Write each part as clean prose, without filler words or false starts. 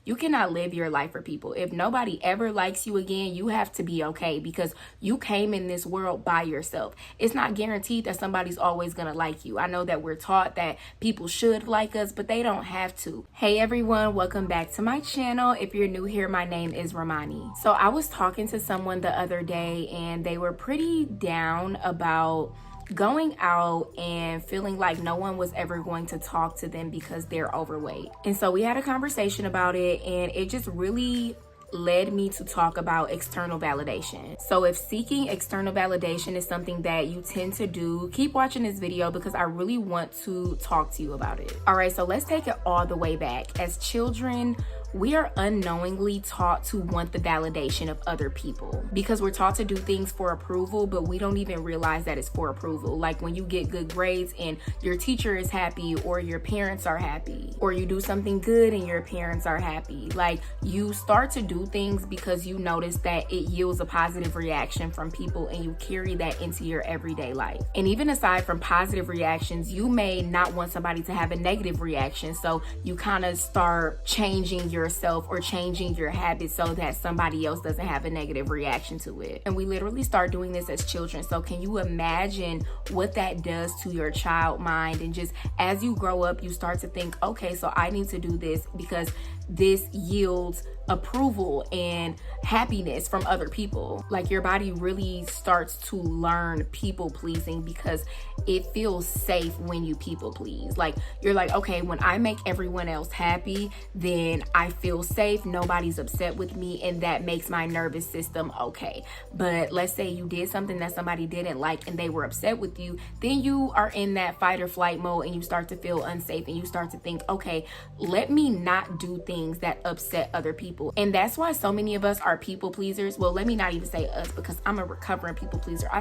You cannot live your life for people. If nobody ever likes you again, you have to be okay because you came in this world by yourself. It's not guaranteed that somebody's always going to like you. I know that we're taught that people should like us, but they don't have to. Hey everyone, welcome back to my channel. If you're new here, my name is Romani. So I was talking to someone the other day and they were pretty down about going out and feeling like no one was ever going to talk to them because they're overweight. And so we had a conversation about it, and it just really led me to talk about external validation. So if seeking external validation is something that you tend to do, keep watching this video because I really want to talk to you about it. All right, so let's take it all the way back. As children, we are unknowingly taught to want the validation of other people because we're taught to do things for approval, but we don't even realize that it's for approval. Like when you get good grades and your teacher is happy, or your parents are happy, or you do something good and your parents are happy. Like you start to do things because you notice that it yields a positive reaction from people, and you carry that into your everyday life. And even aside from positive reactions, you may not want somebody to have a negative reaction. So you kind of start changing yourself or changing your habits so that somebody else doesn't have a negative reaction to it. And we literally start doing this as children. So can you imagine what that does to your child mind? And just as you grow up, you start to think, okay, so I need to do this because this yields approval and happiness from other people. Like your body really starts to learn people pleasing because it feels safe when you people please. Like you're like, okay, when I make everyone else happy, then I feel safe, nobody's upset with me, and that makes my nervous system okay. But let's say you did something that somebody didn't like and they were upset with you, then you are in that fight or flight mode and you start to feel unsafe, and you start to think, okay, let me not do things that upset other people. And that's why so many of us are people pleasers. Well, let me not even say us, because I'm a recovering people pleaser. I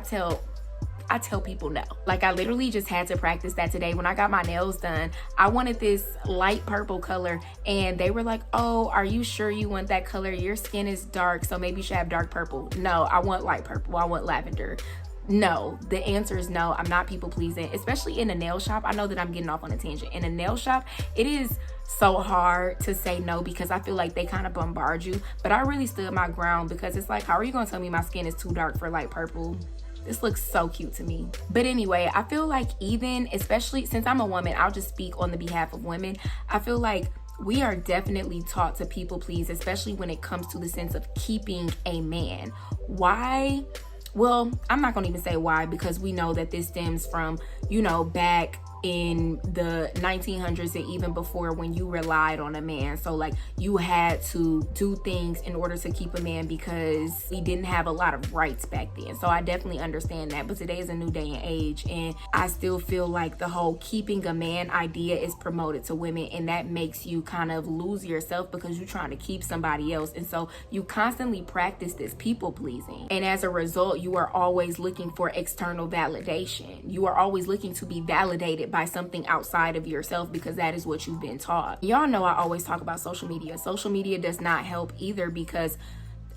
tell people no. Like I literally just had to practice that today. When I got my nails done, I wanted this light purple color, and they were like, oh, are you sure you want that color? Your skin is dark, so maybe you should have dark purple. No, I want light purple. I want lavender. No, the answer is no. I'm not people pleasing, especially in a nail shop. I know that I'm getting off on a tangent. In a nail shop, it is so hard to say no because I feel like they kind of bombard you. But I really stood my ground because it's like, how are you going to tell me my skin is too dark for light purple? This looks so cute to me. But anyway, I feel like even, especially since I'm a woman, I'll just speak on the behalf of women. I feel like we are definitely taught to people please, especially when it comes to the sense of keeping a man. Why? Well, I'm not gonna even say why, because we know that this stems from, back in the 1900s and even before, when you relied on a man. So like you had to do things in order to keep a man because we didn't have a lot of rights back then. So I definitely understand that. But today is a new day and age, and I still feel like the whole keeping a man idea is promoted to women, and that makes you kind of lose yourself because you're trying to keep somebody else. And so you constantly practice this people pleasing, and as a result, you are always looking for external validation. You are always looking to be validated by something outside of yourself because that is what you've been taught. Y'all know I always talk about social media. Social media does not help either, because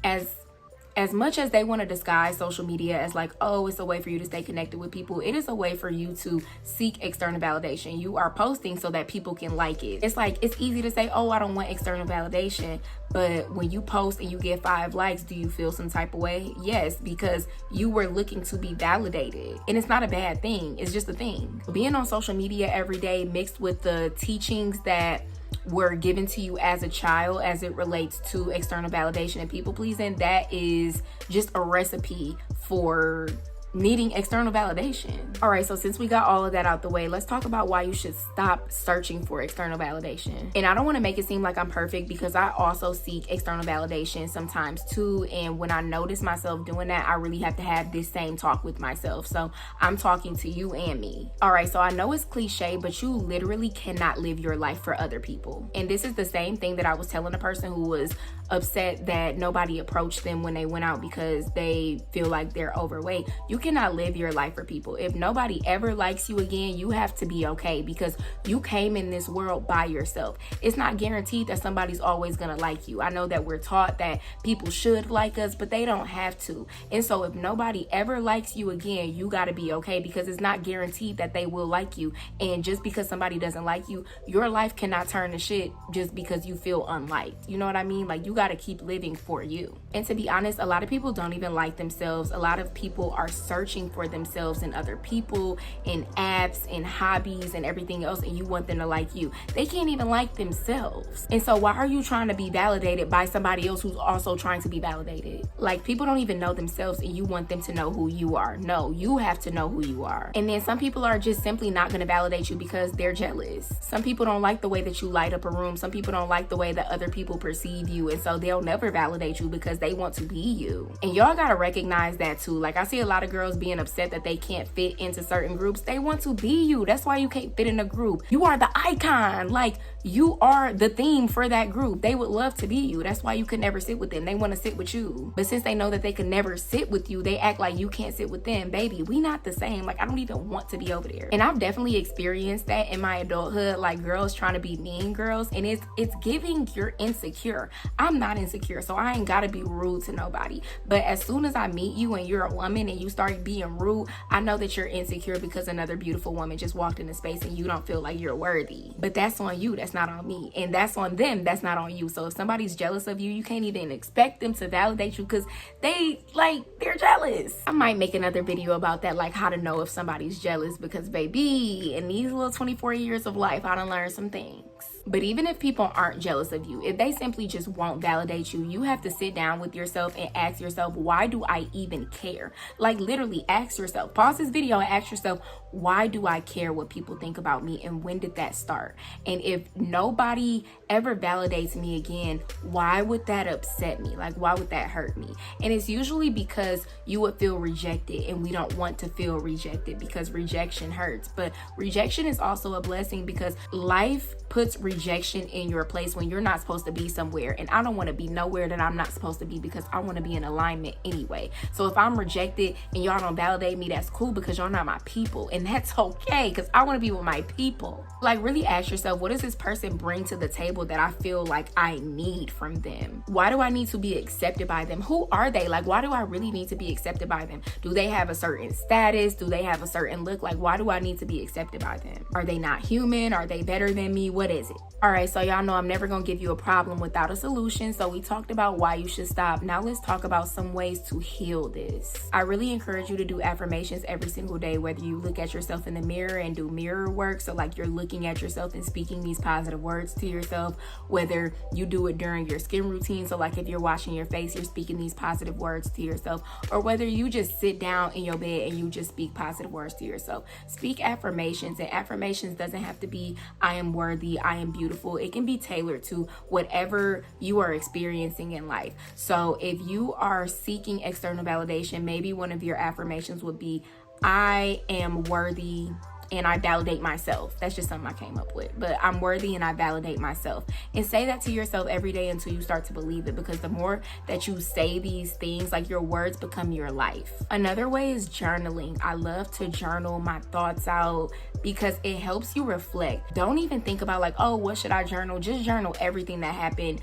as much as they want to disguise social media as like, oh, it's a way for you to stay connected with people, it is a way for you to seek external validation. You are posting so that people can like it. It's like, it's easy to say, oh, I don't want external validation. But when you post and you get 5 likes, do you feel some type of way? Yes, because you were looking to be validated. And it's not a bad thing. It's just a thing. Being on social media every day mixed with the teachings that were given to you as a child as it relates to external validation and people pleasing, that is just a recipe for needing external validation. All right, so since we got all of that out the way, let's talk about why you should stop searching for external validation. And I don't want to make it seem like I'm perfect, because I also seek external validation sometimes too. And when I notice myself doing that, I really have to have this same talk with myself. So I'm talking to you and me. All right, so I know it's cliche, but you literally cannot live your life for other people. And this is the same thing that I was telling a person who was upset that nobody approached them when they went out because they feel like they're overweight. You You cannot live your life for people. If nobody ever likes you again, you have to be okay because you came in this world by yourself. It's not guaranteed that somebody's always gonna like you. I know that we're taught that people should like us, but they don't have to. And so if nobody ever likes you again, you gotta be okay because it's not guaranteed that they will like you. And just because somebody doesn't like you, your life cannot turn to shit just because you feel unliked. You know what I mean? Like, you gotta keep living for you. And to be honest, a lot of people don't even like themselves. A lot of people are searching for themselves in other people, in apps, in hobbies, and everything else, and you want them to like you. They can't even like themselves. And so why are you trying to be validated by somebody else who's also trying to be validated? Like, people don't even know themselves and you want them to know who you are. No, you have to know who you are. And then some people are just simply not going to validate you because they're jealous. Some people don't like the way that you light up a room. Some people don't like the way that other people perceive you, and so they'll never validate you because they want to be you. And y'all gotta recognize that too. Like, I see a lot of girls being upset that they can't fit into certain groups. They want to be you. That's why you can't fit in a group. You are the icon. Like, you are the theme for that group. They would love to be you. That's why you could never sit with them. They want to sit with you. But since they know that they could never sit with you, they act like you can't sit with them. Baby, we not the same. Like, I don't even want to be over there. And I've definitely experienced that in my adulthood, like girls trying to be mean girls, and it's giving you're insecure. I'm not insecure, so I ain't gotta be rude to nobody. But as soon as I meet you and you're a woman and you start being rude, I know that you're insecure because another beautiful woman just walked into space and you don't feel like you're worthy. But that's on you, that's not on me. And that's on them, that's not on you. So if somebody's jealous of you, you can't even expect them to validate you because they're jealous. I might make another video about that, like how to know if somebody's jealous, because baby, in these little 24 years of life, I done learned some things. But even if people aren't jealous of you, if they simply just won't validate you, you have to sit down with yourself and ask yourself, why do I even care? Like, literally ask yourself, pause this video and ask yourself, why do I care what people think about me, and when did that start? And if nobody ever validates me again, why would that upset me? Like, why would that hurt me? And it's usually because you would feel rejected, and we don't want to feel rejected because rejection hurts. But rejection is also a blessing because life puts rejection in your place when you're not supposed to be somewhere. And I don't want to be nowhere that I'm not supposed to be because I want to be in alignment anyway. So if I'm rejected and y'all don't validate me, that's cool because y'all not my people. And that's okay because I want to be with my people. Like, really ask yourself, what does this person bring to the table that I feel like I need from them? Why do I need to be accepted by them? Who are they? Like, why do I really need to be accepted by them? Do they have a certain status? Do they have a certain look? Like, why do I need to be accepted by them? Are they not human? Are they better than me? What is it? All right, so y'all know I'm never gonna give you a problem without a solution. So we talked about why you should stop. Now let's talk about some ways to heal this. I really encourage you to do affirmations every single day, whether you look at yourself in the mirror and do mirror work. So like, you're looking at yourself and speaking these positive words to yourself, whether you do it during your skin routine. So like, if you're washing your face, you're speaking these positive words to yourself, or whether you just sit down in your bed and you just speak positive words to yourself. Speak affirmations, and affirmations doesn't have to be, I am worthy, I am beautiful. It can be tailored to whatever you are experiencing in life. So if you are seeking external validation, maybe one of your affirmations would be, I am worthy and I validate myself. That's just something I came up with. But I'm worthy and I validate myself. And say that to yourself every day until you start to believe it, because the more that you say these things, like, your words become your life. Another way is journaling. I love to journal my thoughts out because it helps you reflect. Don't even think about like, oh, what should I journal? Just journal everything that happened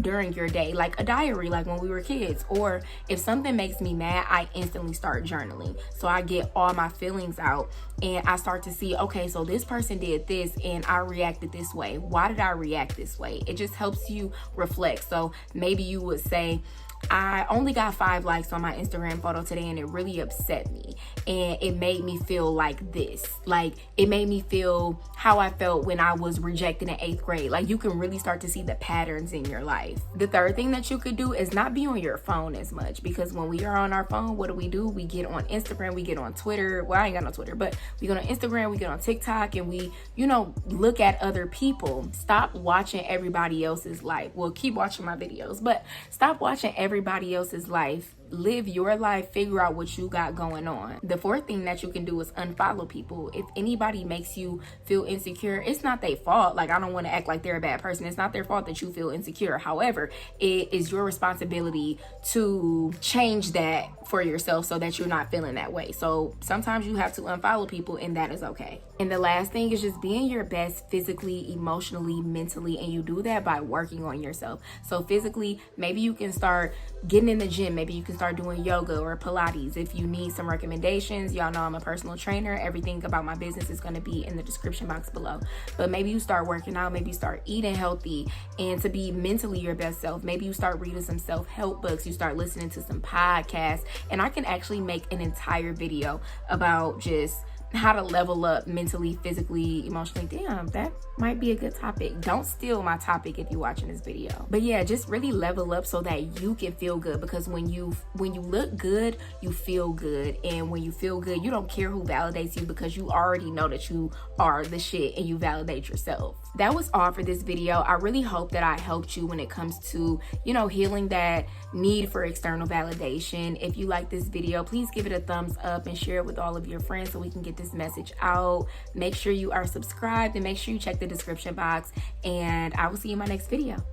during your day, like a diary, like when we were kids. Or if something makes me mad, I instantly start journaling. So I get all my feelings out and I start to see, okay, so this person did this and I reacted this way. Why did I react this way? It just helps you reflect. So maybe you would say, I only got 5 likes on my Instagram photo today and it really upset me. And it made me feel like this. Like, it made me feel how I felt when I was rejected in 8th grade. Like, you can really start to see the patterns in your life. The third thing that you could do is not be on your phone as much, because when we are on our phone, what do? We get on Instagram, we get on Twitter. Well, I ain't got no Twitter, but we go on Instagram, we get on TikTok, and we, look at other people. Stop watching everybody else's life. Well, keep watching my videos, but stop watching everybody else's life live your life, figure out what you got going on. The fourth thing that you can do is unfollow people. If anybody makes you feel insecure, it's not their fault. Like, I don't want to act like they're a bad person. It's not their fault that you feel insecure. However, it is your responsibility to change that for yourself so that you're not feeling that way. So sometimes you have to unfollow people, and that is okay. And the last thing is just being your best physically, emotionally, mentally, and you do that by working on yourself. So physically, maybe you can start getting in the gym. Maybe you can start doing yoga or Pilates. If you need some recommendations, y'all know I'm a personal trainer. Everything about my business is going to be in the description box below. But maybe you start working out, maybe you start eating healthy, and to be mentally your best self, maybe you start reading some self-help books, you start listening to some podcasts, and I can actually make an entire video about just how to level up mentally, physically, emotionally. Damn, that might be a good topic. Don't steal my topic if you're watching this video. But yeah, just really level up so that you can feel good, because when you look good, you feel good. And when you feel good, you don't care who validates you, because you already know that you are the shit and you validate yourself. That was all for this video. I really hope that I helped you when it comes to, healing that need for external validation. If you like this video, please give it a thumbs up and share it with all of your friends so we can get this message out. Make sure you are subscribed and make sure you check the description box, and I will see you in my next video.